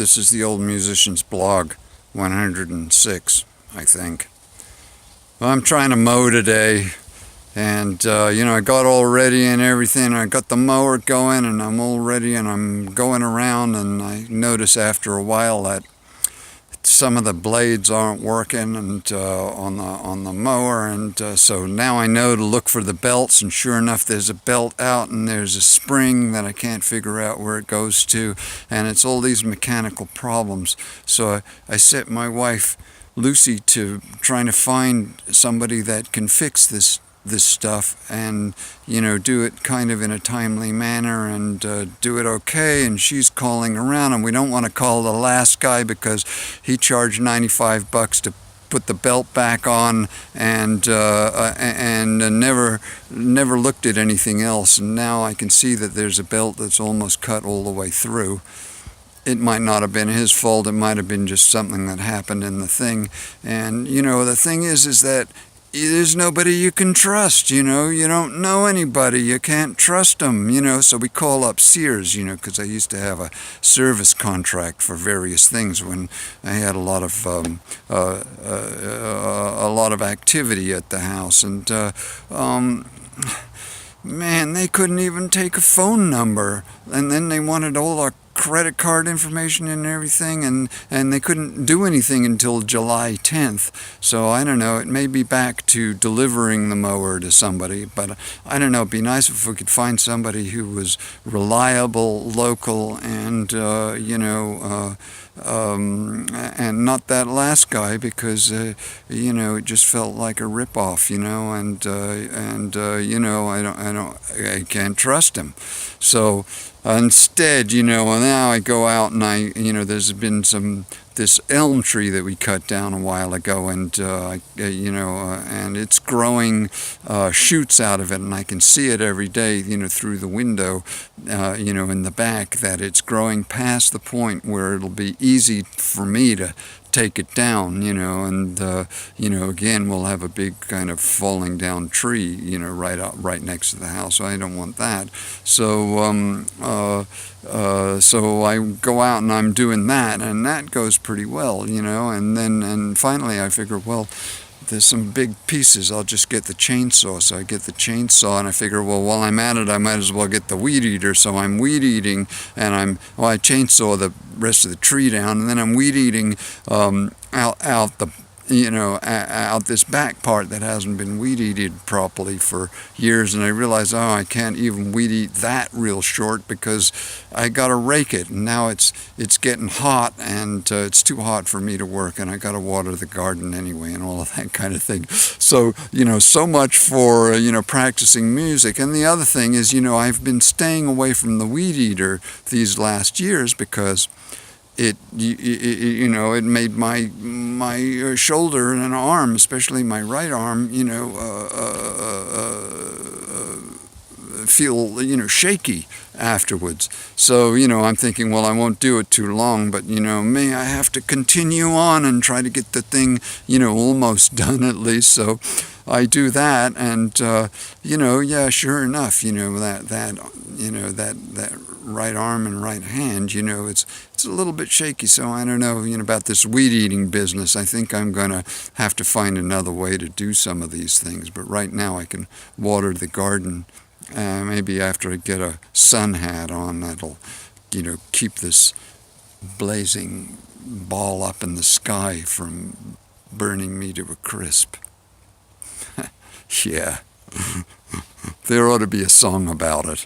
This is the Old Musician's Blog, 106, I think. Well, I'm trying to mow today, and I got all ready and everything. I got the mower going, and I'm all ready, and I'm going around, and I notice after a while that some of the blades aren't working and on the mower, and so now I know to look for the belts, and sure enough there's a belt out and there's a spring that I can't figure out where it goes to, and it's all these mechanical problems. So I set my wife Lucy to trying to find somebody that can fix this stuff and do it kind of in a timely manner and do it okay. And she's calling around, and we don't want to call the last guy because he charged $95 to put the belt back on, and never looked at anything else. And now I can see that there's a belt that's almost cut all the way through. It might not have been his fault. It might have been just something that happened in the thing. And the thing is that there's nobody you can trust, you don't know anybody, you can't trust them, so we call up Sears, because I used to have a service contract for various things when I had a lot of activity at the house, and man, they couldn't even take a phone number, and then they wanted all our credit card information and everything, and they couldn't do anything until July 10th. So I don't know, it may be back to delivering the mower to somebody, but I don't know, it'd be nice if we could find somebody who was reliable, local, and and not that last guy, because it just felt like a ripoff, I can't trust him. So instead, now I go out and there's been this elm tree that we cut down a while ago, and and it's growing shoots out of it, and I can see it every day, through the window, in the back, that it's growing past the point where it'll be easy for me to take it down, and again, we'll have a big kind of falling down tree, right next to the house. So I don't want that. So so I go out and I'm doing that, and that goes pretty well, and finally I figure, well, there's some big pieces, I'll just get the chainsaw. So I get the chainsaw, and I figure, well, while I'm at it, I might as well get the weed eater. So I'm weed eating, and I chainsaw the rest of the tree down, and then I'm weed eating out this back part that hasn't been weed eated properly for years. And I realize, I can't even weed eat that real short because I got to rake it, and now it's getting hot, and it's too hot for me to work, and I got to water the garden anyway, and all of that kind of thing. So so much for practicing music. And the other thing is, I've been staying away from the weed eater these last years because it made my shoulder and arm, especially my right arm, feel shaky afterwards. So I'm thinking, well, I won't do it too long, but may I have to continue on and try to get the thing almost done at least. So I do that, and sure enough, that right arm and right hand, it's a little bit shaky. So I don't know, about this weed eating business. I think I'm gonna have to find another way to do some of these things. But right now I can water the garden. Maybe after I get a sun hat on, that'll keep this blazing ball up in the sky from burning me to a crisp. Yeah, there ought to be a song about it.